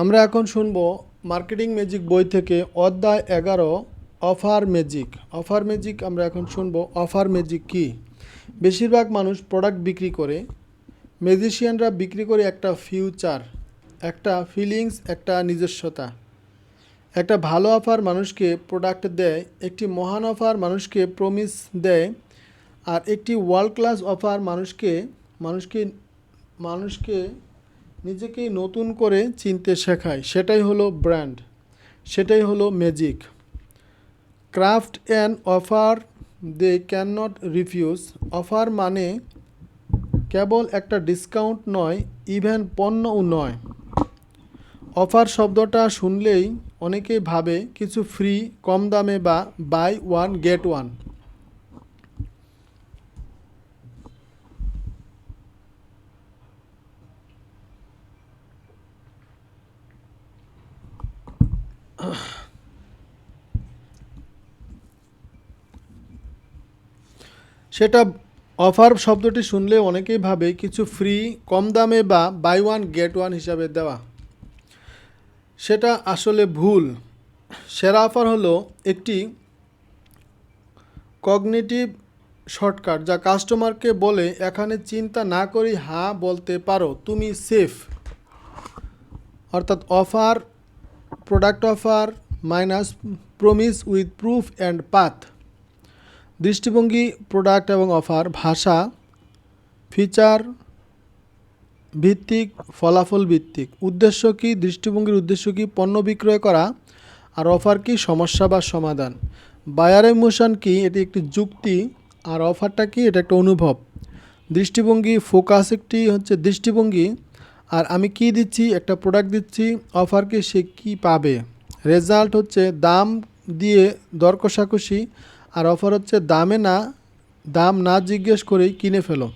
আমরা এখন শুনব মার্কেটিং ম্যাজিক বই থেকে অধ্যায় 11 অফার ম্যাজিক। অফার ম্যাজিক আমরা এখন শুনব। অফার ম্যাজিক কি? বেশিরভাগ মানুষ প্রোডাক্ট বিক্রি করে, ম্যাজিশিয়ানরা বিক্রি করে একটা ফিউচার, একটা ফিলিংস, একটা নিজস্বতা। একটা ভালো অফার মানুষকে প্রোডাক্ট দেয়, একটি মহান অফার মানুষকে প্রমিস দেয়, আর একটি ওয়ার্ল্ড ক্লাস অফার মানুষকে মানুষকে মানুষকে নিজেকেই নতুন করে চিনতে শেখায়। সেটাই হলো ব্র্যান্ড, সেটাই হলো magic. Craft an offer they can not refuse. Offer মানে কেবল একটা ডিসকাউন্ট নয়, ইভেন পণ্যও নয়। অফার শব্দটা শুনলেই অনেকেই ভাবে কিছু ফ্রি, কম দামে বা বাই ওয়ান গেট ওয়ান। সেটা অফার শব্দটি শুনলে অনেকেই ভাবে কিছু ফ্রি, কম দামে বা বাই ওয়ান গেট ওয়ান হিসাবে দেওয়া। সেটা আসলে ভুল। সেরা অফার হলো একটি কগনিটিভ শর্টকাট যা কাস্টমারকে বলে এখানে চিন্তা না করেই হ্যাঁ বলতে পারো, তুমি সেফ। অর্থাৎ offer, product offer minus promise with proof and path. দৃষ্টিভঙ্গি, প্রোডাক্ট এবং অফার, ভাষা, ফিচার ভিত্তিক, ফলাফল ভিত্তিক। উদ্দেশ্য কি? দৃষ্টিভঙ্গির উদ্দেশ্য কি? পণ্য বিক্রয় করা। আর অফার কি? সমস্যা বা সমাধান। বায়ার ইমোশন কি? এটি একটি যুক্তি। আর অফারটা কি? এটা একটা অনুভব। দৃষ্টিভঙ্গি, ফোকাস একটি হচ্ছে দৃষ্টিভঙ্গি। আর আমি কি দিচ্ছি? একটা প্রোডাক্ট দিচ্ছি। অফারকে সে কি পাবে? রেজাল্ট হচ্ছে দাম দিয়ে দর কষাকষি। আর অফার হচ্ছে দাম না জিজ্ঞেস করেই কিনে ফেলো।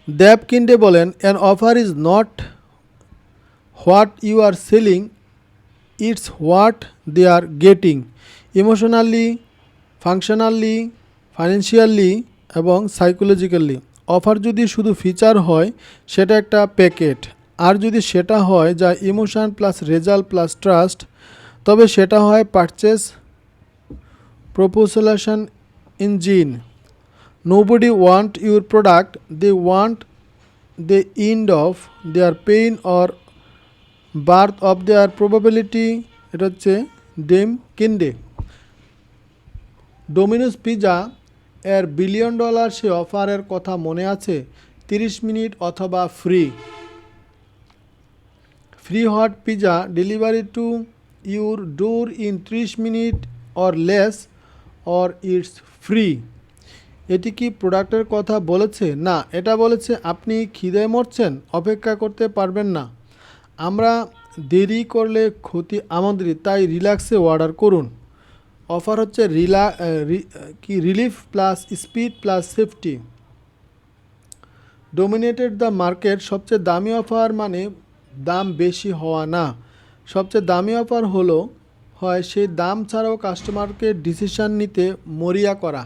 দেব কিন্ডে বলেন, an offer is not what you are selling, it's what they are getting. Emotionally, functionally, financially এবং সাইকোলজিক্যালি। অফার যদি শুধু ফিচার হয় সেটা একটা প্যাকেট, আর যদি সেটা হয় যা emotion plus result plus trust, তবে সেটা হয় purchase proposition engine. Nobody want your product, they want the end of their pain or birth of their probability. এটা হচ্ছে ডেম কিন্ডে। ডোমিনোস পিজা এর $1 বিলিয়ন সে অফারের কথা মনে আছে? 30 মিনিট অথবা free hot pizza delivery to your door in 30 minute or less, or it's free. এটি কি প্রোডাক্টের কথা বলেছে? না, এটা বলেছে আপনি খিদে মরছেন, অপেক্ষা করতে পারবেন না, আমরা দেরি করলে ক্ষতি আমাদেরই, তাই রিল্যাক্সে অর্ডার করুন। অফার হচ্ছে relief plus speed plus safety. Dominated the market, সবচেয়ে দামি অফার মানে দাম বেশি হওয়া না। সবচেয়ে দামি অফার হয় সেই দাম ছাড়াও কাস্টমারকে ডিসিশন নিতে মরিয়া করা।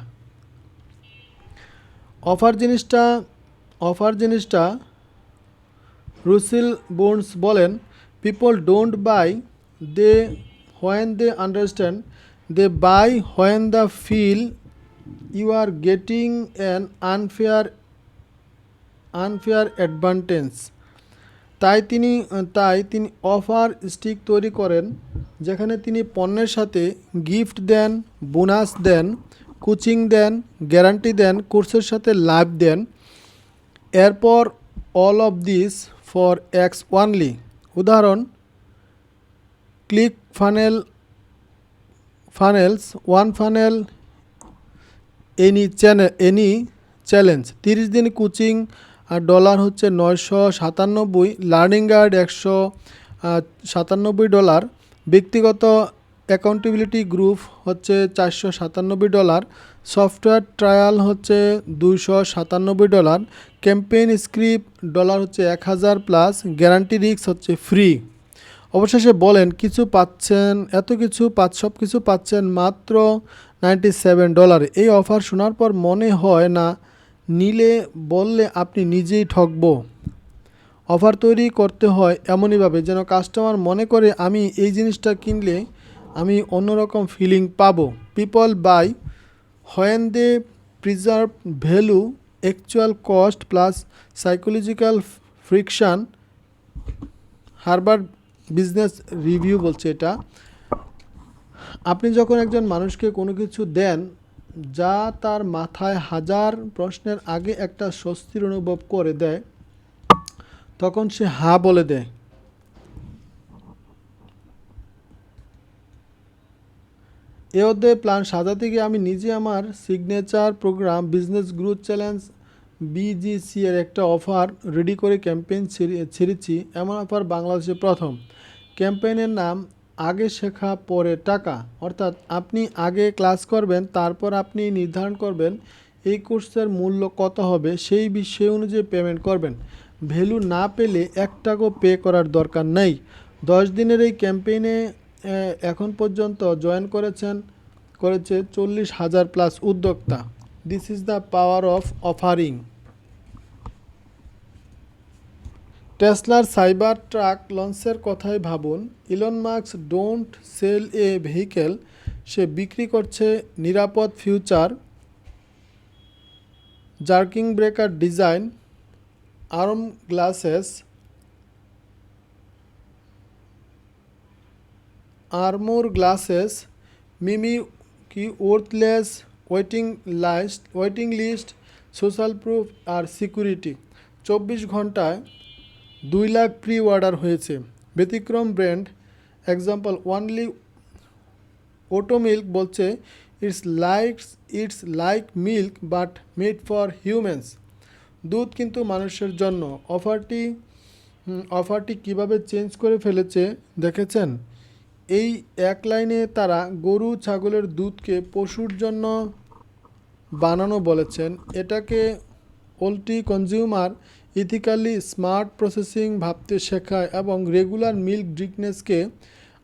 অফার জিনিসটা রুসেল বোর্নস বলেন, people don't buy they when they understand, they buy when the feel you are getting an unfair advantage. তাই তিনি অফার স্টিক তৈরি করেন, যেখানে তিনি পণ্যের সাথে গিফট দেন, বোনাস দেন, কোচিং দেন, গ্যারান্টি দেন, কোর্সের সাথে লাভ দেন। এরপর all of this for X only. উদাহরণ, click funnels, one funnel, any challenge. 30 দিন কোচিং আর ডলার হচ্ছে $997। Learning guide $197। ব্যক্তিগত অ্যাকাউন্টেবিলিটি গ্রুপ হচ্ছে $497। সফটওয়্যার ট্রায়াল হচ্ছে $297। ক্যাম্পেইন স্ক্রিপ্ট ডলার হচ্ছে 1000 প্লাস। গ্যারান্টি রিস্ক হচ্ছে ফ্রি। অবশেষে বলেন সব কিছু পাচ্ছেন মাত্র $97। এই অফার শোনার পর মনে হয় না নিলে বললে আপনি নিজেই ঠকবো। অফার তৈরি করতে হয় এমনইভাবে যেন কাস্টমার মনে করে আমি এই জিনিসটা কিনলে আমি অন্যরকম ফিলিং পাবো। People buy when they preserve value, actual cost plus psychological friction. Harvard business review বলছে এটা। আপনি যখন একজন মানুষকে কোনো কিছু দেন যা তার মাথায় হাজার প্রশ্নের আগে একটা স্বস্তির অনুভব করে দেয়, তখন সে হ্যাঁ বলে দেয়। এ অধ্যায়ে প্ল্যান সাজাতে গিয়ে আমি নিজে আমার signature program business growth challenge BGC এর একটা অফার রেডি করে ক্যাম্পেইন ছেড়েছি। এমন অফার বাংলাদেশে প্রথম। ক্যাম্পেইনের নাম আগে শেখা পরে টাকা, অর্থাৎ আপনি আগে ক্লাস করবেন, তারপর আপনি নির্ধারণ করবেন এই কোর্সের মূল্য কত হবে, সেই অনুযায়ী পেমেন্ট করবেন। ভ্যালু না পেলে 1 টাকাও পে করার দরকার নেই। 10 দিনের এই ক্যাম্পেইনে এখন পর্যন্ত জয়েন করেছে 40,000 প্লাস উদ্যোক্তা। This is the power of offering. টেসলার সাইবার ট্রাক লঞ্চের কথাই ভাবুন। Elon Musk don't sell a vehicle, সে বিক্রি করছে নিরাপদ future. Jerking breaker design, armour glasses, মিমি কি worthless, waiting list, social proof আর সিকিউরিটি। 24 ঘন্টায় 2 লাখ প্রি অর্ডার হয়েছে। ব্যতিক্রম brand example only Oatly milk বলছে it's like milk but made for humans. দুধ কিন্তু মানুষের জন্য। অফারটি কিভাবে চেঞ্জ করে ফেলেছে দেখেছেন? এই এক লাইনে তারা গরু ছাগলের দুধকে পশুর জন্য বানানো বলেছেন। এটাকে poultry consumer ethically smart processing ভাবতে শেখায় এবং রেগুলার মিল্ক ড্রিঙ্কনেসকে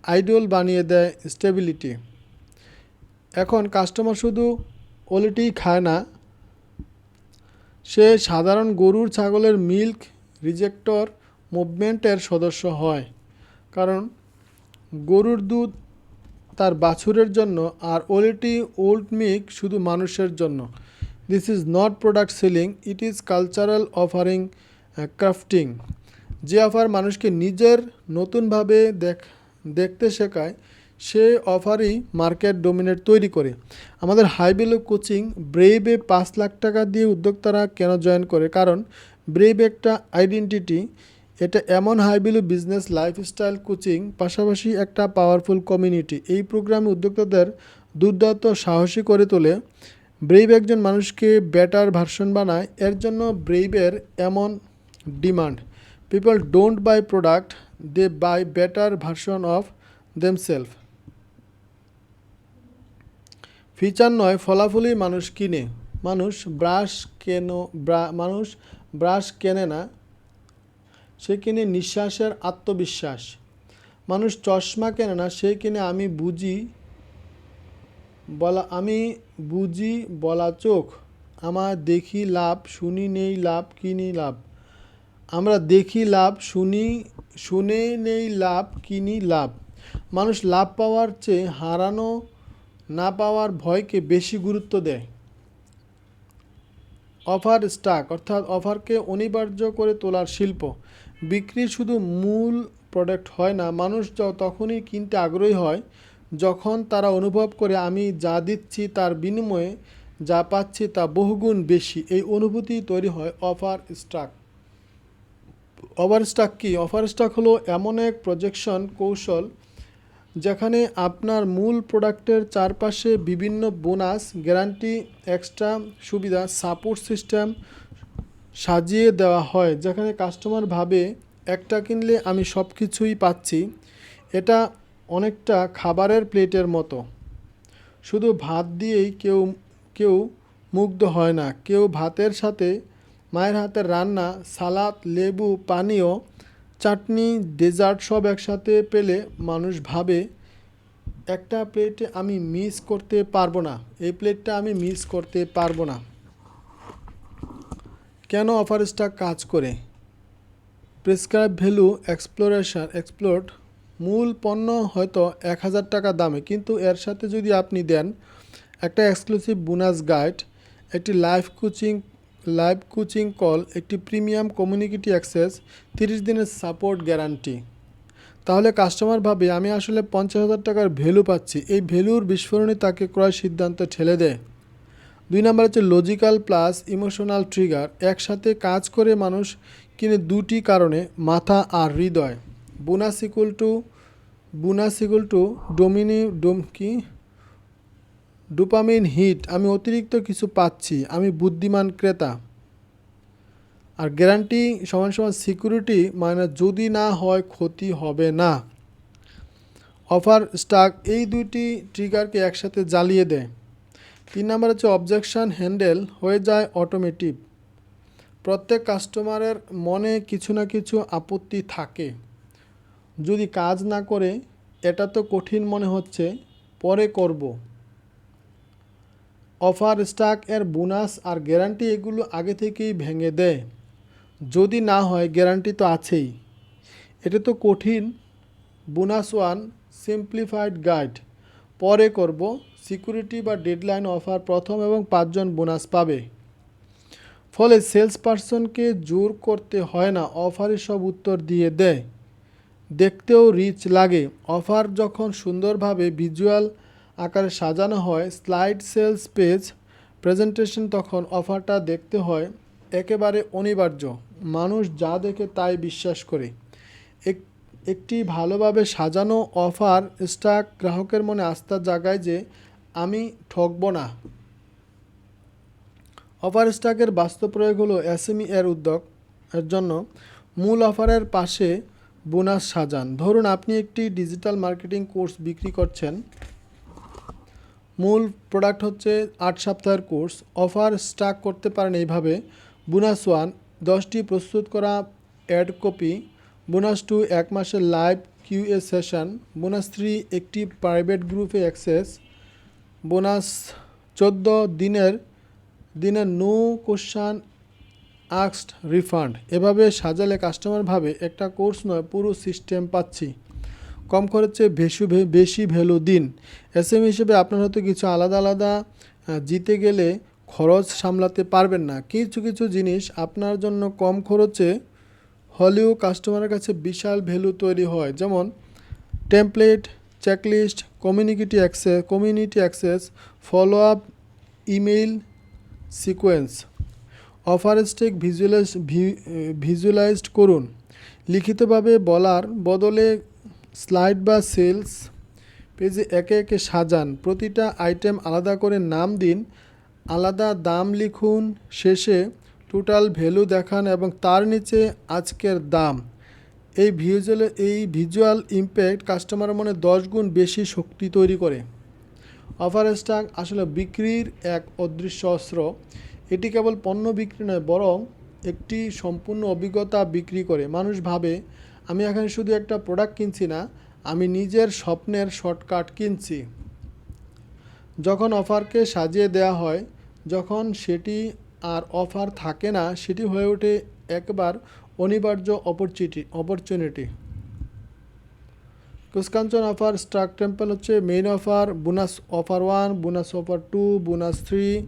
আইডল বানিয়ে দেয় স্টেবিলিটি। এখন কাস্টমার শুধু ওলেটিই খায় না, সে সাধারণ গরুর ছাগলের মিল্ক রিজেক্টর মুভমেন্টের সদস্য হয়। কারণ গরুর দুধ তার বাছুরের জন্য আর ওল্ড মিল্ক শুধু মানুষের জন্য। This is not product selling, it is cultural offering crafting. যে অফার মানুষকে নিজের নতুনভাবে দেখতে শেখায়, সে অফারই মার্কেট ডোমিনেট তৈরি করে। আমাদের হাই ভ্যালু কোচিং ব্রেইভে 5 লাখ টাকা দিয়ে উদ্যোক্তারা কেন জয়েন করে? কারণ ব্রেইভ একটা আইডেন্টিটি। এটা এমন high value business lifestyle coaching, পাশাপাশি একটা পাওয়ারফুল কমিউনিটি। এই প্রোগ্রামে উদ্যোক্তাদের দুর্দান্ত সাহসী করে তোলে। ব্রেইভ একজন মানুষকে বেটার ভার্সন বানায়। এর জন্য ব্রেইভের এমন demand. People don't buy product, they buy better version of themselves. Feature নয়, ফলাফলই মানুষ কিনে। মানুষ ব্রাশ কেনে না, সে কিনে নিঃশ্বাসের আত্মবিশ্বাস। মানুষ চশমা কেনে না, সে কিনে আমি বুঝি বলা চোখ। আমার দেখি লাভ, শুনি নেই লাভ, কিনি লাভ। আমরা দেখি লাভ, শুনে নেই লাভ, কিনি লাভ। মানুষ লাভ পাওয়ার চেয়ে হারানো না পাওয়ার ভয়কে বেশি গুরুত্ব দেয়। অফার স্টাক, অর্থাৎ অফারকে অনিবার্য করে তোলার শিল্প। বিক্রি শুধু মূল প্রোডাক্ট হয় না, মানুষ তখনই কিনতে আগ্রহী হয় যখন তারা অনুভব করে আমি যা দিচ্ছি তার বিনিময়ে যা পাচ্ছি তা বহুগুণ বেশি। এই অনুভূতি তৈরি হয় অফার স্টাক। ওভারস্টক কি? অফার স্টক হলো এমন এক প্রজেকশন কৌশল যেখানে আপনার মূল প্রোডাক্টের চারপাশে বিভিন্ন বোনাস, গ্যারান্টি, এক্সট্রা সুবিধা, সাপোর্ট সিস্টেম সাজিয়ে দেওয়া হয়, যেখানে কাস্টমার ভাবে একটা কিনলে আমি সব কিছুই পাচ্ছি। এটা অনেকটা খাবারের প্লেটের মতো। শুধু ভাত দিয়েই কেউ মুগ্ধ হয় না। কেউ ভাতের সাথে মায়ের হাতের রান্না, সালাদ, লেবু, পানীয়, চাটনি, ডেজার্ট সব একসাথে পেলে মানুষ ভাবে একটা প্লেটে আমি মিস করতে পারবো না, এই প্লেটটা আমি মিস করতে পারবো না। কেন অফার স্টক কাজ করে? প্রেসক্রাইব ভ্যালু এক্সপ্লোর্ড মূল পণ্য হয়তো 1000 টাকা দামে, কিন্তু এর সাথে যদি আপনি দেন একটা এক্সক্লুসিভ বোনাস গাইড, একটি লাইভ কোচিং কল, একটি প্রিমিয়াম কমিউনিটি অ্যাক্সেস, 30 দিনের সাপোর্ট গ্যারান্টি, তাহলে কাস্টমার ভাবে আমি আসলে 50,000 টাকার ভ্যালু পাচ্ছি। এই ভ্যালুর বিস্ফোরণে তাকে ক্রয় সিদ্ধান্তে ঠেলে দেয়। 2 নম্বর হচ্ছে লজিক্যাল প্লাস ইমোশনাল ট্রিগার। একসাথে কাজ করে মানুষ কিনে দুটি কারণে, মাথা আর হৃদয়। Bonus equal to dopamine hit, আমি অতিরিক্ত কিছু পাচ্ছি, আমি বুদ্ধিমান ক্রেতা। আর গ্যারান্টি সমান সমান সিকিউরিটি, মানে যদি না হয় ক্ষতি হবে না। অফার স্টাক এই দুইটি ট্রিগারকে একসাথে জ্বালিয়ে দেয়। 3 নম্বর হচ্ছে অবজেকশন হ্যান্ডেল হয়ে যায় অটোমেটিক। প্রত্যেক কাস্টমারের মনে কিছু না কিছু আপত্তি থাকে। যদি কাজ না করে, এটা তো কঠিন মনে হচ্ছে, পরে করব। অফার স্টাক এর বোনাস আর গ্যারান্টি এগুলো আগে থেকেই ভেঙে দেয়। যদি না হয় গ্যারান্টি তো আছেই, এটা তো কঠিন। বোনাস 1 সিম্পলিফাইড গাইড, পরে করব। সিকিউরিটি বা ডেডলাইন অফার প্রথম এবং 5 জন বোনাস পাবে। ফলে সেলস পারসনকে জোর করতে হয় না, অফারে সব উত্তর দিয়ে দেয়। দেখতেও রিচ লাগে। অফার যখন সুন্দরভাবে ভিজুয়াল আকারে সাজানো হয়, স্লাইড, সেলস পেজ, প্রেজেন্টেশন, তখন অফারটা দেখতে হয় একেবারে অনিবার্য। মানুষ যা দেখে তাই বিশ্বাস করে। একটি ভালোভাবে সাজানো অফার স্টাক গ্রাহকের মনে আস্থা জাগায় যে আমি ঠকব না। অফার স্টাকের বাস্তব প্রয়োগ হলো এসএমই এর উদ্যোগ এর জন্য মূল অফারের পাশে বোনাস সাজান। ধরুন আপনি একটি ডিজিটাল মার্কেটিং কোর্স বিক্রি করছেন। মূল প্রোডাক্ট হচ্ছে 8 সপ্তাহের কোর্স। অফার স্টাক করতে পারেন এইভাবে: বোনাস 1 10টি প্রস্তুত করা অ্যাড কপি, বোনাস 2 1 মাসের লাইভ কিউএ সেশন, বোনাস 3 একটি প্রাইভেট গ্রুপে অ্যাক্সেস, বোনাস 14 দিনের নো কোশ্চান আস্কড রিফান্ড। এভাবে সাজালে কাস্টমার ভাবে একটা কোর্স নয়, পুরো সিস্টেম পাচ্ছি। কম খরচে বেশি ভ্যালু দিন। এসএম হিসেবে আপনার হয়তো কিছু আলাদা জিতে গেলে খরচ সামলাতে পারবেন না। কিছু জিনিস আপনার জন্য কম খরচে হলেও কাস্টমারের কাছে বিশাল ভ্যালু তৈরি হয়, যেমন template, checklist, community access, follow up, email sequence. Offer stake visualised করুন। লিখিতভাবে বলার বদলে স্লাইড বা সেলস পেজে একে একে সাজান। প্রতিটা আইটেম আলাদা করে নাম দিন, আলাদা দাম লিখুন। শেষে টোটাল ভ্যালু দেখান এবং তার নিচে আজকের দাম। এই ভিজুয়াল ইম্প্যাক্ট কাস্টমারের মনে 10 গুণ বেশি শক্তি তৈরি করে। অফার স্টাক আসলে বিক্রির এক অদৃশ্য অস্ত্র। এটি কেবল পণ্য বিক্রি নয়, বরং একটি সম্পূর্ণ অভিজ্ঞতা বিক্রি করে। মানুষ ভাবে আমি এখানে শুধু একটা প্রোডাক্ট কিনছি না, আমি নিজের স্বপ্নের শর্টকাট কিনছি। যখন অফারকে সাজিয়ে দেওয়া হয়, যখন সেটি আর অফার থাকে না, সেটি হয়ে ওঠে একবার অনিবার্য অপরচুনিটি। কুসকাঞ্চন অফার স্টাক টেম্পল হচ্ছে main offer, bonus offer 1, bonus offer 2, bonus 3,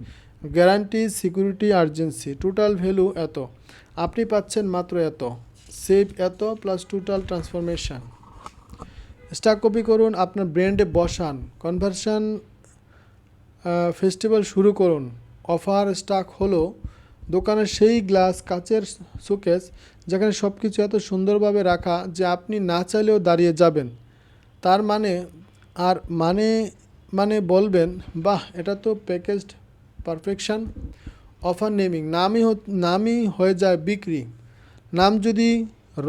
guarantee, security, urgency. Total value এত, আপনি পাচ্ছেন মাত্র এত, সেভ এত plus total transformation. Stack copy করুন, আপনার ব্র্যান্ডে বসান, কনভার্সন ফেস্টিভ্যাল শুরু করুন। অফার স্টাক হলো দোকানের সেই গ্লাস কাচের শোকেস যেখানে সব কিছু এত সুন্দরভাবে রাখা যে আপনি না চাইলেও দাঁড়িয়ে যাবেন। তার মানে বলবেন, বাহ, এটা তো প্যাকেজড পারফেকশন। অফার নেমিং, নামই হয়ে যায় বিক্রি। নাম যদি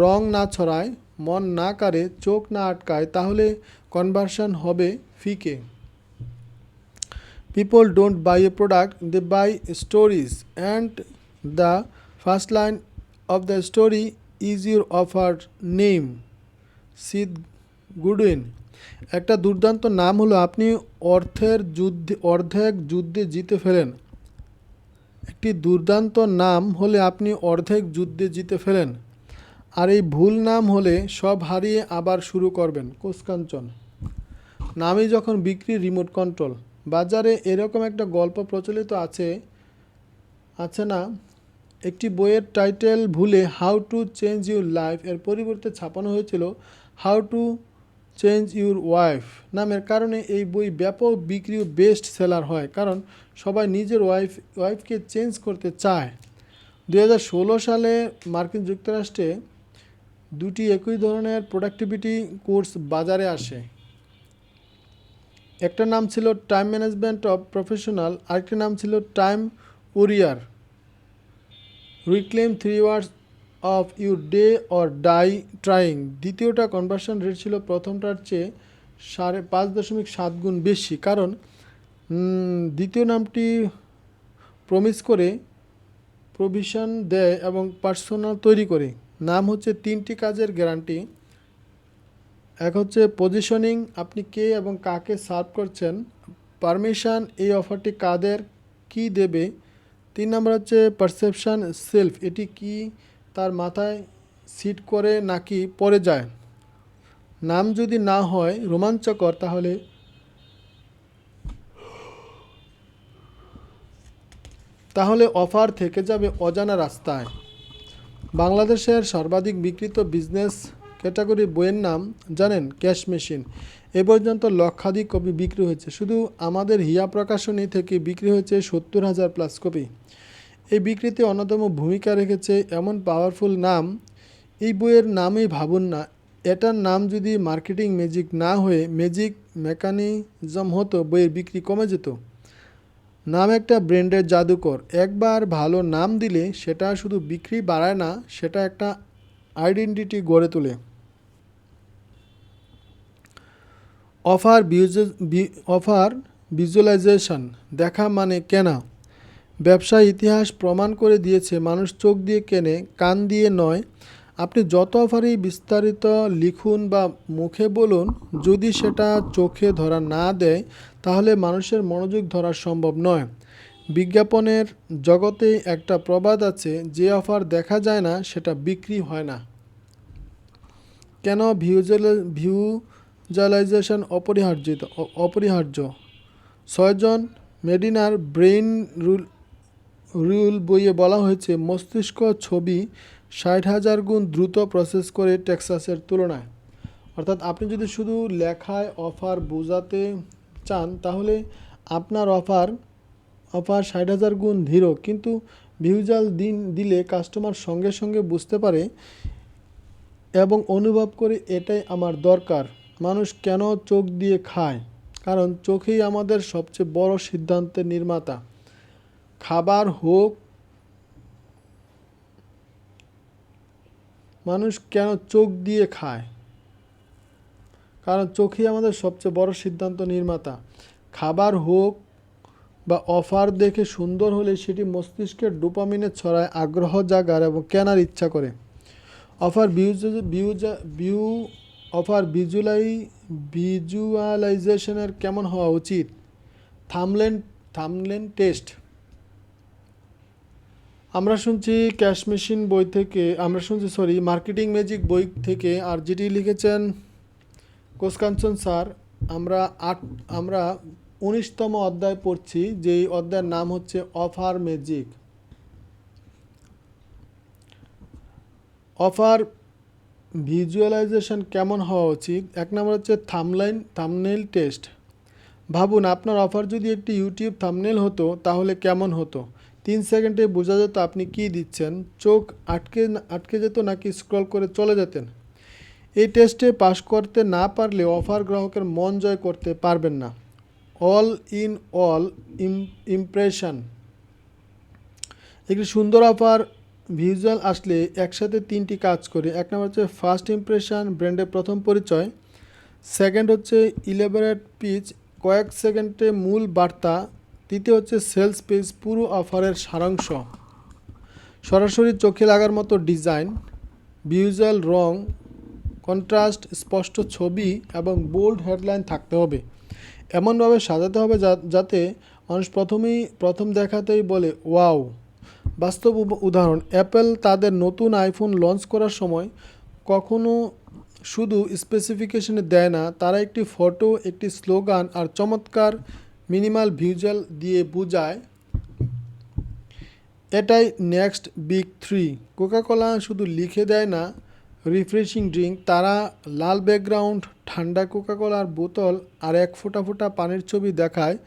রং না ছড়ায়, মন না কাড়ে, চোখ না আটকায়, তাহলে কনভার্সন হবে ফিকে। People don't buy a product, they buy stories, and the first line of the story is your offer name. Sheath Goodwin. একটা দুর্দান্ত নাম হলো আপনি অর্ধেক যুদ্ধে জিতে ফেলেন। একটি দুর্দান্ত নাম হলে আপনি অর্ধেক যুদ্ধে জিতে ফেলেন। আর এই ভুল নাম হলে সব হারিয়ে আবার শুরু করবেন। কোষকাঞ্চন নামই যখন বিক্রি রিমোট কন্ট্রোল। বাজারে এরকম একটা গল্প প্রচলিত আছে না, একটি বইয়ের টাইটেল ভুলে how to change your life এর পরিবর্তে ছাপানো হয়েছিল how to change your wife নামের কারণে এই বই ব্যাপক বিক্রি ও বেস্ট সেলার হয়, কারণ সবাই নিজের ওয়াইফকে চেঞ্জ করতে চায়। 2016 সালে মার্কিন যুক্তরাষ্ট্রে দুটি একই ধরনের প্রোডাক্টিভিটি কোর্স বাজারে আসে। একটা নাম ছিল টাইম ম্যানেজমেন্ট অফ প্রফেশনাল, আরেকটা নাম ছিল time warrior, reclaim 3 hours of your day or die trying. দ্বিতীয়টা কনভার্সন রেট ছিল প্রথমটার চেয়ে 5.7 গুণ বেশি, কারণ দ্বিতীয় নামটি প্রমিস করে, প্রভিশন দেয় এবং পার্সোনাল তৈরি করে। নাম হচ্ছে 3টি কাজের গ্যারান্টি। এক হচ্ছে পজিশনিং, আপনি কে এবং কাকে সার্ভ করছেন। পারমিশন, এই অফারটি কাদের কি দেবে। 3 নম্বর হচ্ছে পারসেপশন সেলফ, এটি কি তার মাথায় সিট করে নাকি পড়ে যায়। নাম যদি না হয় রোমাঞ্চকর তাহলে অফার থেকে যাবে অজানা রাস্তায়। বাংলাদেশের সর্বাধিক বিক্রিত বিজনেস ক্যাটাগরি বইয়ের নাম জানেন? Cash machine. এ পর্যন্ত লক্ষাধিক কপি বিক্রি হয়েছে। শুধু আমাদের হিয়া প্রকাশনী থেকে বিক্রি হয়েছে 70,000 প্লাস কপি। এই বিক্রিতে অন্যতম ভূমিকা রেখেছে এমন পাওয়ারফুল নাম। এই বইয়ের নামই ভাবুন না, এটার নাম যদি মার্কেটিং ম্যাজিক না হয়ে ম্যাজিক মেকানিজম হতো, বইয়ের বিক্রি কমে যেত। নাম একটা ব্র্যান্ডের জাদুকর। একবার ভালো নাম দিলে সেটা শুধু বিক্রি বাড়ায় না, সেটা একটা আইডেন্টিটি গড়ে তোলে। অফার ভিজুয়ালাইজেশন, দেখা মানে কেনা। ব্যবসায় ইতিহাস প্রমাণ করে দিয়েছে মানুষ চোখ দিয়ে কেনে, কান দিয়ে নয়। আপনি যত অফারই বিস্তারিত লিখুন বা মুখে বলুন, যদি সেটা চোখে ধরা না দেয় তাহলে মানুষের মনোযোগ ধরা সম্ভব নয়। বিজ্ঞাপনের জগতে একটা প্রবাদ আছে, যে অফার দেখা যায় না সেটা বিক্রি হয় না। কেন ভিজুয়ালাইজেশন অপরিহার্য? 6 জন মেডিনার ব্রেইন রুল বইয়ে বলা হয়েছে মস্তিষ্ক ছবি 60,000 গুণ দ্রুত প্রসেস করে টেক্সাসের তুলনায়। অর্থাৎ আপনি যদি শুধু লেখায় অফার বোঝাতে চান তাহলে আপনার অফার 60,000 গুণ ধীর, কিন্তু ভিজুয়াল দিলে কাস্টমার সঙ্গে সঙ্গে বুঝতে পারে এবং অনুভব করে এটাই আমার দরকার। মানুষ কেন চোখ দিয়ে খায়? কারণ চোখেই আমাদের সবচেয়ে বড় সিদ্ধান্তের নির্মাতা। খাবার হোক, মানুষ কেন চোখ দিয়ে খায়? কারণ চোখেই আমাদের সবচেয়ে বড় সিদ্ধান্ত নির্মাতা। খাবার হোক বা অফার দেখে সুন্দর হলে সেটি মস্তিষ্কের ডোপামিনে ছড়ায়, আগ্রহ জাগায় এবং কেনার ইচ্ছা করে। অফার ভিজুয়ালাইজেশনের কেমন হওয়া উচিত? Thumbnail test. আমরা শুনছি মার্কেটিং ম্যাজিক বই থেকে, আর যেটি লিখেছেন কোষকাঞ্চন স্যার। আমরা 19তম অধ্যায় পড়ছি, যেই অধ্যায়ের নাম হচ্ছে অফার ম্যাজিক। অফার ভিজুয়ালাইজেশন কেমন হওয়া উচিত? 1 নম্বর হচ্ছে থাম্বনেল টেস্ট। ভাবুন, আপনার অফার যদি একটি ইউটিউব থাম্বনেল হতো তাহলে কেমন হতো? 3 সেকেন্ডে বোঝা যেত আপনি কি দিচ্ছেন। চোখ আটকে যেত নাকি স্ক্রল করে চলে যেতেন? এই টেস্টে পাস করতে না পারলে অফার গ্রাহকের মন জয় করতে পারবেন না। All impression. একটি সুন্দর অফার ভিজুয়াল আসলে একসাথে 3টি কাজ করে। 1 নম্বর হচ্ছে ফার্স্ট ইমপ্রেশন, ব্র্যান্ডের প্রথম পরিচয়। সেকেন্ড হচ্ছে ইলেবোরেট পিচ, কয়েক সেকেন্ডে মূল বার্তা। তৃতীয় হচ্ছে সেলস পেজ, পুরো অফারের সারাংশ। সরাসরি চোখে লাগার মতো ডিজাইন, ভিজুয়াল রং, কন্ট্রাস্ট, স্পষ্ট ছবি এবং বোল্ড হেডলাইন থাকতে হবে। এমনভাবে সাজাতে হবে যাতে মানুষ প্রথম দেখাতেই বলে ওয়াও। বাস্তব উদাহরণ, অ্যাপল তাদের নতুন আইফোন লঞ্চ করার সময় কখনো শুধু স্পেসিফিকেশনে দেয় না, তারা একটি ফটো, একটি স্লোগান আর চমৎকার মিনিমাল ভিজুয়াল দিয়ে বোঝায় এটাই নেক্সট বিগ থ্রি। কোকাকোলা শুধু লিখে দেয় না রিফ্রেশিং ড্রিঙ্ক, তারা লাল ব্যাকগ্রাউন্ড, ঠান্ডা কোকাকোলার বোতল আর এক ফোঁটা ফোঁটা পানির ছবি দেখায়,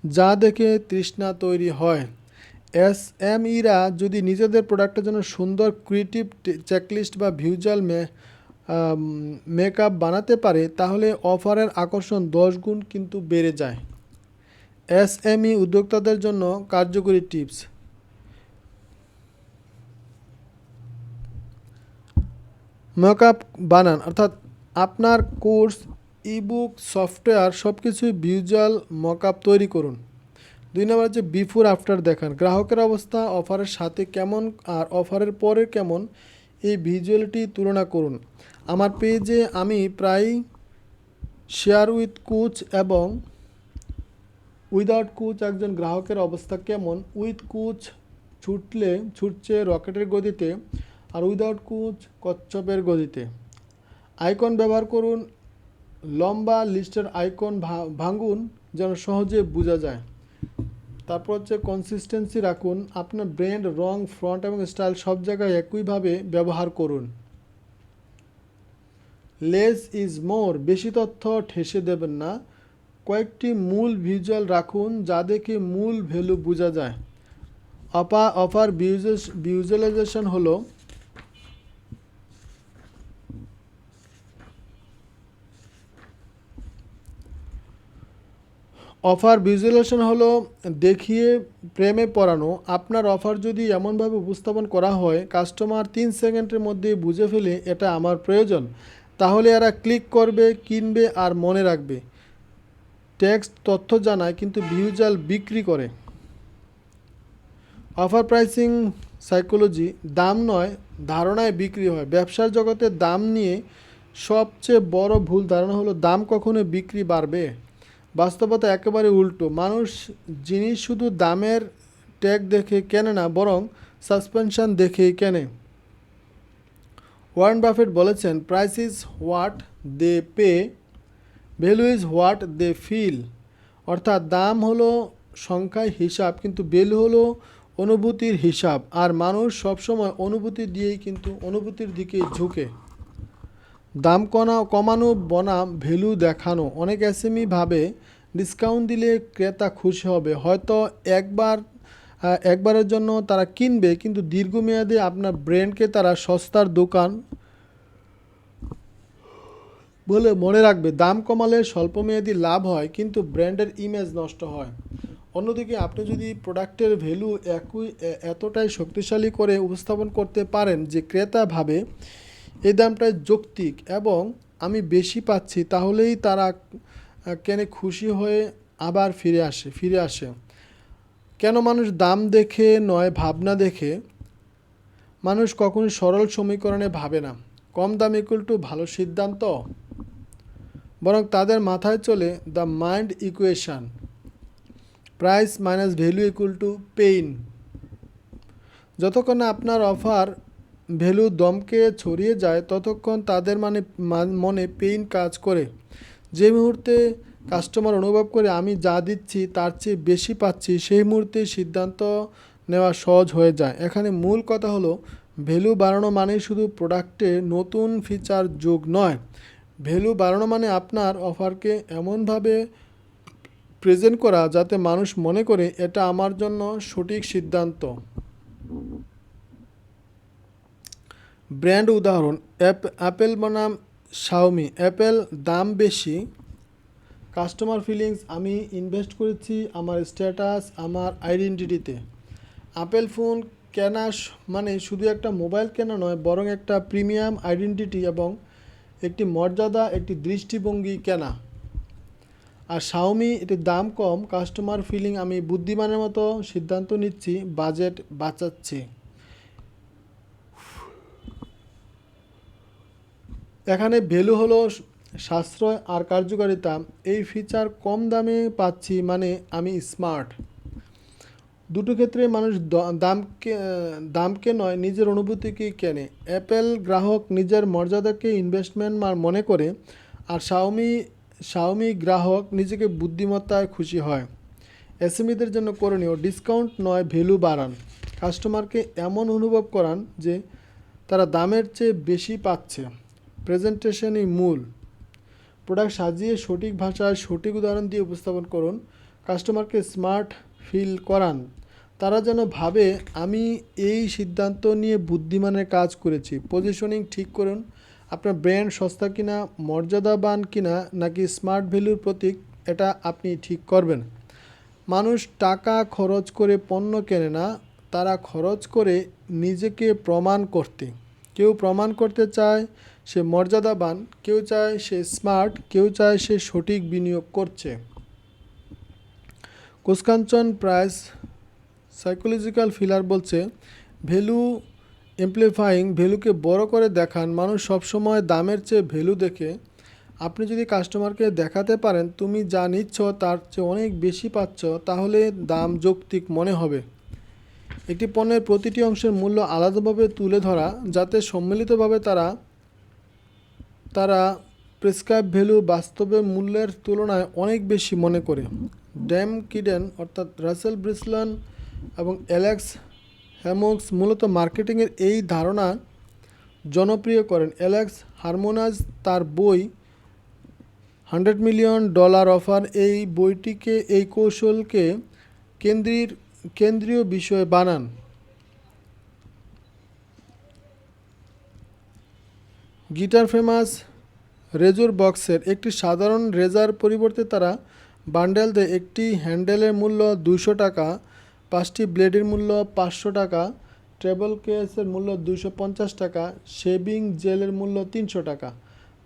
যা দেখে তৃষ্ণা তৈরি হয়। এসএমইরা যদি নিজেদের প্রোডাক্টের জন্য সুন্দর ক্রিয়েটিভ চেকলিস্ট বা ভিজুয়াল মেকআপ বানাতে পারে, তাহলে অফারের আকর্ষণ 10 গুণ কিন্তু বেড়ে যায়। এসএমই উদ্যোক্তাদের জন্য কার্যকরী টিপস। মকআপ বানান, অর্থাৎ আপনার কোর্স, ইবুক, সফটওয়্যার সব কিছুই ভিজুয়াল মকআপ তৈরি করুন। 2 নম্বর হচ্ছে বিফোর আফটার দেখান, গ্রাহকের অবস্থা অফারের সাথে কেমন আর অফারের পরে কেমন, এই ভিজুয়ালিটি তুলনা করুন। আমার পেজে আমি প্রায় শেয়ার উইথ কোচ এবং উইদাউট কোচ একজন গ্রাহকের অবস্থা কেমন। উইথ কোচ ছুটছে রকেটের গতিতে, আর উইদাউট কোচ কচ্ছপের গতিতে। আইকন ব্যবহার করুন, লম্বা লিস্টের আইকন ভাঙুন যেন সহজে বোঝা যায়। তারপর হচ্ছে কনসিস্টেন্সি রাখুন, আপনার ব্র্যান্ড, রং, ফন্ট এবং স্টাইল সব জায়গায় একইভাবে ব্যবহার করুন। লেস ইজ মোর, বেশি তথ্য ঠেসে দেবেন না, কয়েকটি মূল ভিজুয়াল রাখুন যা দেখে মূল ভ্যালু বোঝা যায়। অফার ভিজুয়ালাইজেশন হলো দেখিয়ে প্রেমে পড়ানো। আপনার অফার যদি এমনভাবে উপস্থাপন করা হয় কাস্টমার 3 সেকেন্ডের মধ্যে বুঝে ফেলে এটা আমার প্রয়োজন, তাহলে এরা ক্লিক করবে, কিনবে আর মনে রাখবে। টেক্সট তথ্য জানায় কিন্তু ভিজুয়াল বিক্রি করে। অফার প্রাইসিং সাইকোলজি, দাম নয় ধারণায় বিক্রি হয়। ব্যবসার জগতে দাম নিয়ে সবচেয়ে বড় ভুল ধারণা হলো দাম কখনো বিক্রি বাড়বে। বাস্তবতা একেবারে উল্টো, মানুষ জিনিস শুধু দামের ট্যাগ দেখে কেনে না, বরং সাসপেনশন দেখেই কেনে। ওয়ারেন বাফেট বলেছেন, price is what they pay, value is what they feel. অর্থাৎ দাম হলো সংখ্যায় হিসাব, কিন্তু ভ্যালু হলো অনুভূতির হিসাব, আর মানুষ সবসময় অনুভূতি দিয়েই কিন্তু অনুভূতির দিকে ঝুঁকে। দাম কমানো বনাম ভ্যালু দেখানো, অনেক এসএমই ভাবে ডিসকাউন্ট দিলে ক্রেতা খুশি হবে, হয়তো একবারের জন্য তারা কিনবে, কিন্তু দীর্ঘমেয়াদে আপনার ব্র্যান্ডকে তারা সস্তার দোকান বলে মনে রাখবে। দাম কমালে স্বল্পমেয়াদী লাভ হয়, কিন্তু ব্র্যান্ডের ইমেজ নষ্ট হয়। অন্যদিকে আপনি যদি প্রোডাক্টের ভ্যালু এতটাই শক্তিশালী করে উপস্থাপন করতে পারেন যে ক্রেতা ভাবে এই দামটাই যৌক্তিক এবং আমি বেশি পাচ্ছি, তাহলেই তারা কেনে খুশি হয়ে আবার ফিরে আসে। কেন মানুষ দাম দেখে নয় ভাবনা দেখে? মানুষ কখনোই সরল সমীকরণে ভাবে না, কম দাম ইকুয়াল টু ভালো সিদ্ধান্ত, বরং তাদের মাথায় চলে the mind equation, price minus value equal to pain. যতক্ষণ না আপনার অফার ভ্যালু দমকে ছড়িয়ে যায় ততক্ষণ তাদের মনে পেইন কাজ করে। যে মুহূর্তে কাস্টমার অনুভব করে আমি যা দিচ্ছি তার চেয়ে বেশি পাচ্ছি, সেই মুহূর্তে সিদ্ধান্ত নেওয়া সহজ হয়ে যায়। এখানে মূল কথা হলো ভ্যালু বাড়ানো মানে শুধু প্রোডাক্টে নতুন ফিচার যোগ নয়, ভ্যালু বাড়ানো মানে আপনার অফারকে এমনভাবে প্রেজেন্ট করা যাতে মানুষ মনে করে এটা আমার জন্য সঠিক সিদ্ধান্ত। ব্র্যান্ড উদাহরণ, অ্যাপেল বনাম শাওমি। অ্যাপেল দাম বেশি, কাস্টমার ফিলিংস, আমি ইনভেস্ট করেছি আমার স্ট্যাটাস, আমার আইডেন্টিটিতে। অ্যাপেল ফোন কেনা মানে শুধু একটা মোবাইল কেনা নয়, বরং একটা প্রিমিয়াম আইডেন্টিটি এবং একটি মর্যাদা, একটি দৃষ্টিভঙ্গি কেনা। আর শাওমি, এটির দাম কম, কাস্টমার ফিলিং, আমি বুদ্ধিমানের মতো সিদ্ধান্ত নিচ্ছি, বাজেট বাঁচাচ্ছি। এখানে ভ্যালু হলো সাশ্রয় আর কার্যকারিতা, এই ফিচার কম দামে পাচ্ছি মানে আমি স্মার্ট। দুটো ক্ষেত্রে মানুষ দামকে নয়, নিজের অনুভূতিকেই কেনে। অ্যাপেল গ্রাহক নিজের মর্যাদাকে ইনভেস্টমেন্ট মনে করে, আর শাওমি গ্রাহক নিজেকে বুদ্ধিমত্তায় খুশি হয়। এসএমইদের জন্য করণীয়, ডিসকাউন্ট নয় ভ্যালু বাড়ান। কাস্টমারকে এমন অনুভব করান যে তারা দামের চেয়ে বেশি পাচ্ছে। প্রেজেন্টেশনই মূল। প্রোডাক্ট সাজিয়ে সঠিক ভাষায় সঠিক উদাহরণ দিয়ে উপস্থাপন করুন। কাস্টমারকে স্মার্ট ফিল করান, তারা যেন ভাবে আমি এই সিদ্ধান্ত নিয়ে বুদ্ধিমানের কাজ করেছি। পজিশনিং ঠিক করুন, আপনার ব্র্যান্ড সস্তা কিনা, মর্যাদাবান কিনা, নাকি স্মার্ট ভ্যালুর প্রতীক, এটা আপনি ঠিক করবেন। মানুষ টাকা খরচ করে পণ্য কেনে না, তারা খরচ করে নিজেকে প্রমাণ করতে। কেউ প্রমাণ করতে চায় সে মর্যাদাবান, কেউ চায় সে স্মার্ট, কেউ চায় সে সঠিক বিনিয়োগ করছে। কোসকাঞ্চন প্রাইস সাইকোলজিক্যাল ফিলার বলছে, ভ্যালু এমপ্লিফাইং, ভ্যালুকে বড় করে দেখান। মানুষ সবসময় দামের চেয়ে ভ্যালু দেখে। আপনি যদি কাস্টমারকে দেখাতে পারেন তুমি যা নিচ্ছ তার চেয়ে অনেক বেশি পাচ্ছ, তাহলে দাম যৌক্তিক মনে হবে। একটি পণ্যের প্রতিটি অংশের মূল্য আলাদাভাবে তুলে ধরা, যাতে সম্মিলিতভাবে তারা প্রেসক্রাইব ভ্যালু বাস্তবে মূল্যের তুলনায় অনেক বেশি মনে করে। ড্যাম কিডেন অর্থাৎ রাসেল ব্রিসলান এবং অ্যালেক্স হ্যামক্স মূলত মার্কেটিংয়ের এই ধারণা জনপ্রিয় করেন। অ্যালেক্স হারমোনাজ তার বই $100 মিলিয়ন অফার এই বইটিকে এই কৌশলকে কেন্দ্রীয় বিষয় বানান। গিটার ফেমাস রেজর বক্সের একটি সাধারণ রেজার পরিবর্তে তারা বান্ডেল দেয়। একটি হ্যান্ডেলের মূল্য $200, 5টি ব্লেডের মূল্য $500, ট্রেবল কেসের মূল্য $250, শেভিং জেলের মূল্য $300।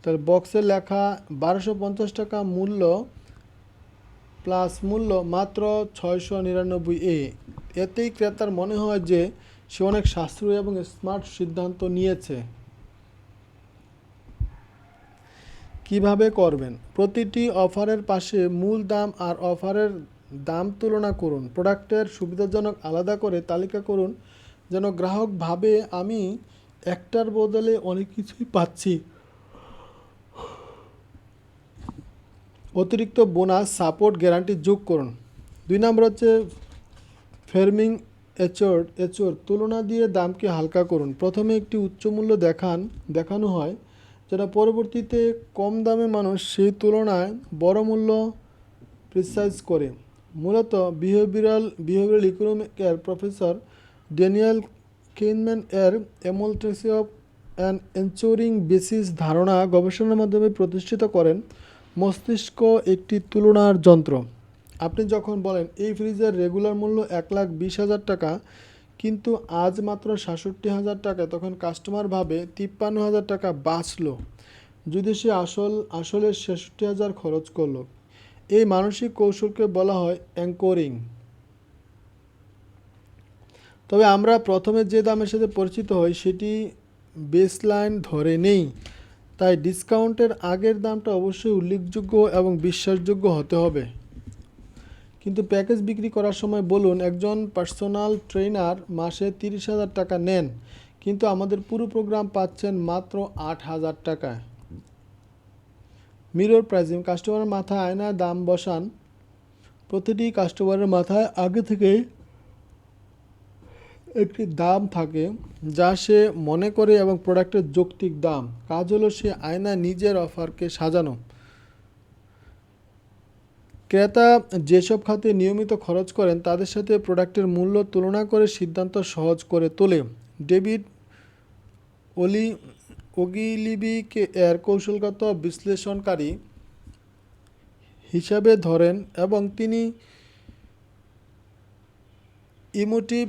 তাহলে বক্সে লেখা $1250 মূল্য প্লাস মূল্য মাত্র $699। এতেই ক্রেতার মনে হয় যে সে অনেক সাশ্রয়ী এবং স্মার্ট সিদ্ধান্ত নিয়েছে। কিভাবে করবেন? প্রতিটি অফারের পাশে মূল দাম আর অফারের দাম তুলনা করুন। প্রোডাক্টের সুবিধাজনক আলাদা করে তালিকা করুন, যেন গ্রাহক ভাবে আমি একটার বদলে অনেক কিছুই পাচ্ছি। অতিরিক্ত বোনাস, সাপোর্ট, গ্যারান্টি যোগ করুন। 2 নম্বর হচ্ছে ফেরমিং এচোর, তুলনা দিয়ে দামকে হালকা করুন। প্রথমে একটি উচ্চ মূল্য দেখানো হয়, যেটা পরবর্তীতে কম দামে মানুষ সেই তুলনায় বড় মূল্য প্রিসাইজ করে। মূলত বিহেভিয়ারাল ইকোনমিক্সের প্রফেসর ড্যানিয়েল কেইনম্যান এর এমোলট্রেসি অফ অ্যান এনচোরিং বেসিস ধারণা গবেষণার মাধ্যমে প্রতিষ্ঠিত করেন। মস্তিষ্ক একটি তুলনার যন্ত্র। আপনি যখন বলেন এই ফ্রিজের রেগুলার মূল্য $1,20,000 কিন্তু আজ মাত্র $67,000, তখন কাস্টমার ভাবে $53,000 বাঁচলো যদি সে আসলে 66,000 খরচ করলো। এই মানসিক কৌশলকে বলা হয় অ্যাঙ্করিং। তবে আমরা প্রথমে যে দামের সাথে পরিচিত হই সেটি বেসলাইন ধরে নেই, তাই ডিসকাউন্টের আগের দামটা অবশ্যই উল্লেখযোগ্য এবং বিশ্বাসযোগ্য হতে হবে। কিন্তু প্যাকেজ বিক্রি করার সময় বলুন, একজন পার্সোনাল ট্রেনার মাসে $30,000 নেন, কিন্তু আমাদের পুরো প্রোগ্রাম পাচ্ছেন মাত্র $8,000। মিরর প্রাইসিং, কাস্টমারের মাথায় আয়নায় দাম বসান। প্রতিটি কাস্টমারের মাথায় আগে থেকেই একটি দাম থাকে যা সে মনে করে এবং প্রোডাক্টের যৌক্তিক দাম। কাজ হলো সে আয়নায় নিজের অফারকে সাজানো। ক্রেতা যেসব খাতে নিয়মিত খরচ করেন তাদের সাথে প্রোডাক্টের মূল্য তুলনা করে সিদ্ধান্ত সহজ করে তোলে। ডেভিড ওগিলিবি এর কৌশলগত বিশ্লেষণকারী হিসাবে ধরেন এবং তিনি ইমোটিভ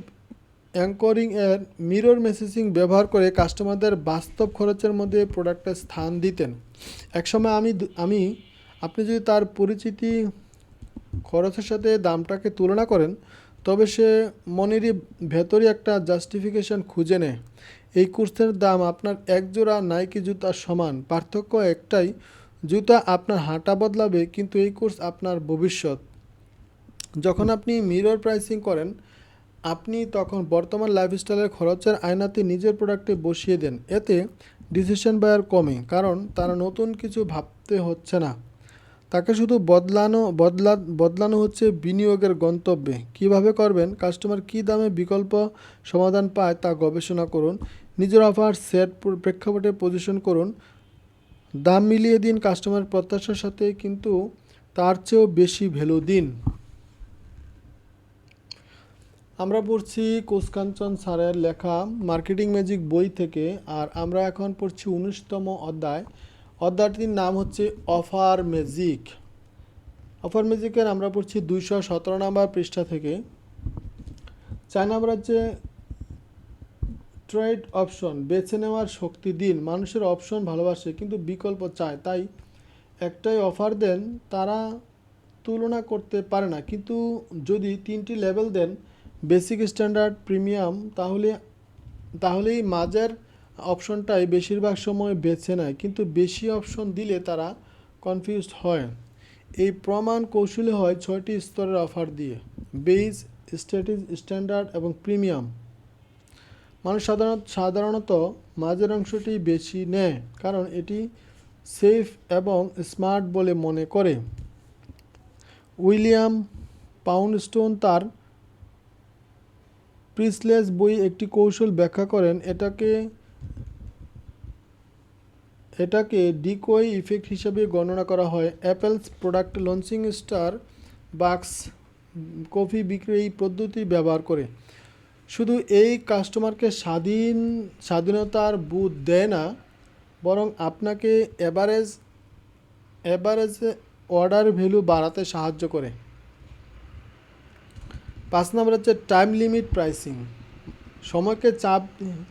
অ্যাঙ্করিং এর মিরর মেসেজিং ব্যবহার করে কাস্টমারদের বাস্তব খরচের মধ্যে প্রোডাক্টের স্থান দিতেন। একসময় আপনি যদি তার পরিচিতি খরচের সাথে দামটাকে তুলনা করেন, তবে সে মনেরই ভেতরে একটা জাস্টিফিকেশন খুঁজে নেয়। এই কোর্সের দাম আপনার একজোড়া নাইকি জুতার সমান। পার্থক্য একটাই, জুতা আপনার হাঁটা বদলাবে, কিন্তু এই কোর্স আপনার ভবিষ্যৎ। যখন আপনি মিরর প্রাইসিং করেন, আপনি তখন বর্তমান লাইফস্টাইলের খরচের আয়নাতে নিজের প্রোডাক্টে বসিয়ে দেন। এতে ডিসিশন বায়ার কমে, কারণ তারা নতুন কিছু ভাবতে হচ্ছে না, তাকে শুধু বদলানো হচ্ছে বিনিয়োগের গন্তব্যে। কিভাবে করবেন? কাস্টমার কী দামে বিকল্প সমাধান পায় তা গবেষণা করুন। নিজের অফার সেট প্রেক্ষাপটে পজিশন করুন। দাম মিলিয়ে দিন কাস্টমার প্রত্যাশার সাথে, কিন্তু তার চেয়েও বেশি ভ্যালু দিন। আমরা পড়ছি কোষকাঞ্চন স্যারের লেখা মার্কেটিং ম্যাজিক বই থেকে, আর আমরা এখন পড়ছি 19তম অধ্যায়। অধ্যায়টির নাম হচ্ছে অফার ম্যাজিক। অফার ম্যাজিকের আমরা পড়ছি 217 নম্বর পৃষ্ঠা থেকে। 4 নম্বর হচ্ছে ট্রেড অপশন, বেছে নেওয়ার শক্তি দিন। মানুষের অপশন ভালোবাসে কিন্তু বিকল্প চায়, তাই একটাই অফার দেন, তারা তুলনা করতে পারে না। কিন্তু যদি 3টি লেভেল দেন, বেসিক, স্ট্যান্ডার্ড, প্রিমিয়াম, তাহলেই মাঝের অপশনটাই বেশিরভাগ সময় বেছে নেয়। কিন্তু বেশি অপশন দিলে তারা কনফিউজড হয়। এই প্রমাণ কৌশলী হয় 6টি স্তরের অফার দিয়ে: বেস, স্ট্যাটিস, স্ট্যান্ডার্ড এবং প্রিমিয়াম। মানুষ সাধারণত মাঝের অংশটি বেশি নেয়, কারণ এটি সেফ এবং স্মার্ট বলে মনে করে। উইলিয়াম পাউন্ডস্টোন তার প্রিসলেস বই একটি কৌশল ব্যাখ্যা করেন। এটাকে ডিকোই ইফেক্ট হিসেবে গণনা করা হয়। অ্যাপেলস প্রোডাক্ট লঞ্চিং স্টার বাক্স কফি বিক্রি এই পদ্ধতি ব্যবহার করে। শুধু এই কাস্টমারকে স্বাধীনতার বোধ দেয় না, বরং আপনাকে এভারেজ অর্ডার ভ্যালু বাড়াতে সাহায্য করে। 5 নম্বর হচ্ছে টাইম লিমিট প্রাইসিং। সময়কে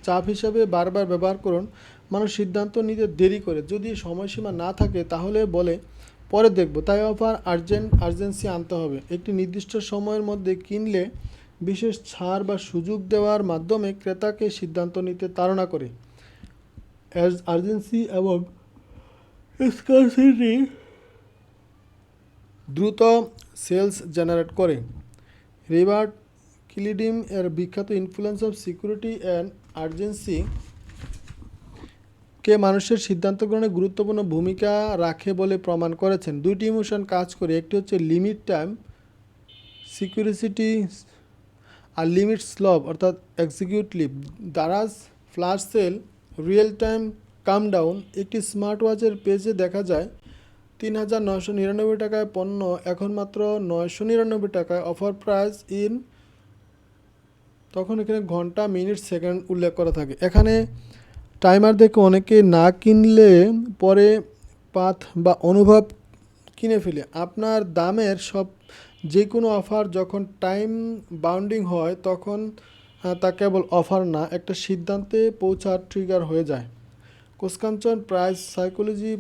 চাপ হিসাবে বারবার ব্যবহার করুন। মানুষ সিদ্ধান্ত নিতে দেরি করে। যদি সময়সীমা না থাকে তাহলে বলে পরে দেখব, তাই অফার আর্জেন্সি আনতে হবে। একটি নির্দিষ্ট সময়ের মধ্যে কিনলে বিশেষ ছাড় বা সুযোগ দেওয়ার মাধ্যমে ক্রেতাকে সিদ্ধান্ত নিতে তাড়না করে। আর্জেন্সি এবং স্কারসিটি দ্রুত সেলস জেনারেট করে। রিবার্ট কিলিডিম এর বিখ্যাত influence of security and urgency কে মানুষের সিদ্ধান্ত গ্রহণে গুরুত্বপূর্ণ ভূমিকা রাখে বলে প্রমাণ করেছেন। 2টি ইমোশন কাজ করে, একটি হচ্ছে লিমিট টাইম সিকিউরিসিটি আর লিমিট স্লভ অর্থাৎ executive. Daraz flash sale, real time countdown. একটি স্মার্ট ওয়াচের পেজে দেখা যায় 3,999 টাকায় পণ্য এখন মাত্র 999 টাকায়, অফার প্রাইস ইন, তখন এখানে ঘন্টা, মিনিট, সেকেন্ড উল্লেখ করা থাকে। এখানে টাইমার দেখে অনেকে না কিনলে পরে পাথ বা অনুভব কিনে ফেলে। আপনার দামের যে কোনো অফার যখন টাইম বাউন্ডিং হয়, তখন তা কেবল অফার না, একটা সিদ্ধান্তে পৌঁছার ট্রিগার হয়ে যায়। কোষকাঞ্চন প্রাইস সাইকোলজি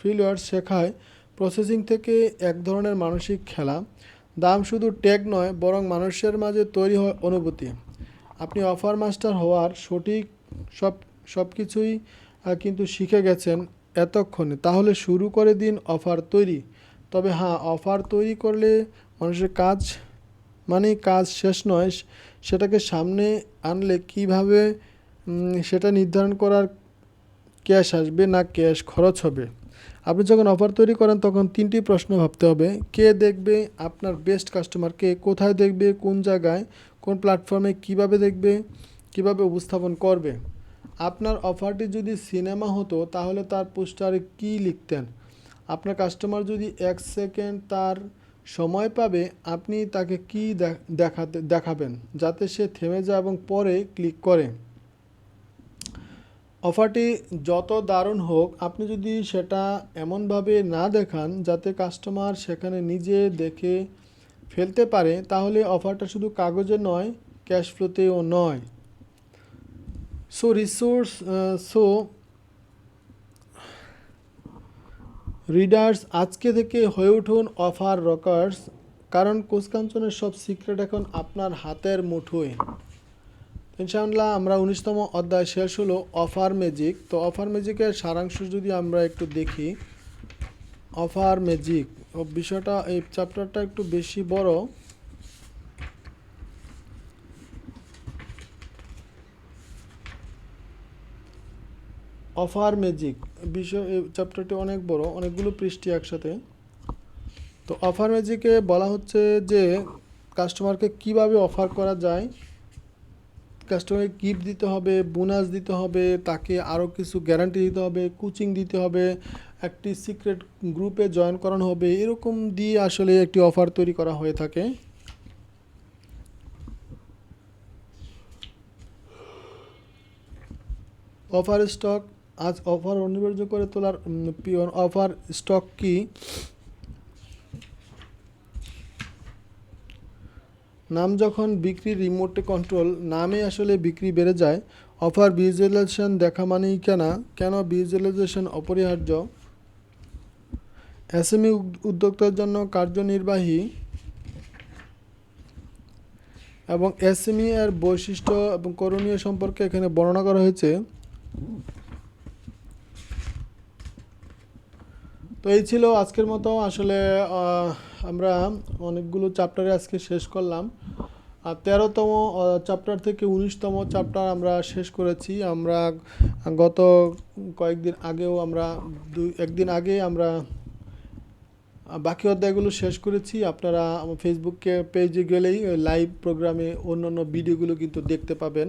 ফিলিয়ার শেখায় প্রসেসিং থেকে এক ধরনের মানসিক খেলা। দাম শুধু ট্যাগ নয়, বরং মানুষের মাঝে তৈরি হয় অনুভূতি। আপনি অফার মাস্টার হওয়ার সঠিক সব কিছুই কিন্তু শিখে গেছেন এতক্ষণে, তাহলে শুরু করে দিন অফার তৈরি। তবে হ্যাঁ, অফার তৈরি করলে মানুষের কাজ শেষ নয়। সেটাকে সামনে আনলে কিভাবে সেটা নির্ধারণ করার, ক্যাশ আসবে না ক্যাশ খরচ হবে। আপনি যখন অফার তৈরি করেন তখন 3টি প্রশ্ন ভাবতে হবে: কে দেখবে? আপনার বেস্ট কাস্টমারকে কোথায় দেখবে? কোন জায়গায়? কোন প্ল্যাটফর্মে? কিভাবে দেখবে? কিভাবে উপস্থাপন করবে? আপনার অফারটি যদি সিনেমা হতো তাহলে তার পোস্টারে কী লিখতেন? আপনার কাস্টমার যদি 1 সেকেন্ড তার সময় পাবে, আপনি তাকে কী দেখাবেন যাতে সে থেমে যায় এবং পরে ক্লিক করে? অফারটি যত দারুণ হোক, আপনি যদি সেটা এমনভাবে না দেখান যাতে কাস্টমার সেখানে নিজে দেখে ফেলতে পারে, তাহলে অফারটা শুধু কাগজে নয়, ক্যাশ ফ্লোতেও নয়। রিডার্স, আজকে থেকে হয়ে উঠুন অফার রকার্স, কারণ কোষকাঞ্চনের সব সিক্রেট এখন আপনার হাতের মুঠোয়। ইনশাআল্লাহ আমরা 19তম অধ্যায় শেষ হলো অফার ম্যাজিক। তো অফার ম্যাজিকের সারাংশ যদি আমরা একটু দেখি, অফার ম্যাজিক বিষয়টা, এই চ্যাপ্টারটা একটু বেশি বড়। অফার ম্যাজিক বিষয়, এই চ্যাপ্টারটি অনেক বড়, অনেকগুলো পৃষ্ঠি একসাথে। তো অফার ম্যাজিকে বলা হচ্ছে যে কাস্টমারকে কিভাবে অফার করা যায়, কাস্টমারকে গিফট দিতে হবে, বোনাস দিতে হবে, তাকে আরও কিছু গ্যারান্টি দিতে হবে, কোচিং দিতে হবে, একটি সিক্রেট গ্রুপে জয়েন করানো হবে, এরকম দিয়ে আসলে একটি অফার তৈরি করা হয়ে থাকে। অফার স্টক, আজ অফার অনিবার্য করে তোলার অফার স্টক কি? নাম যখন বিক্রি রিমোট কন্ট্রোল, নামে আসলে বিক্রি বেড়ে যায়। অফার ভিজুয়ালাইজেশন দেখা মানেই কেন ভিজুয়ালাইজেশন অপরিহার্য? এসএমই উদ্যোক্তার জন্য কার্যনির্বাহী এবং এসএমই এর বৈশিষ্ট্য এবং করণীয় সম্পর্কে এখানে বর্ণনা করা হয়েছে। তো এই ছিল আজকের মতো। আসলে আমরা অনেকগুলো চ্যাপ্টারে আজকে শেষ করলাম। আর 13তম চ্যাপ্টার থেকে 19তম চ্যাপ্টার আমরা শেষ করেছি। আমরা গত কয়েকদিন আগেও আমরা একদিন আগে আমরা বাকি অধ্যায়গুলো শেষ করেছি। আপনারা আমার ফেসবুকে পেজে গেলেই লাইভ প্রোগ্রামে অন্যান্য ভিডিওগুলো কিন্তু দেখতে পাবেন।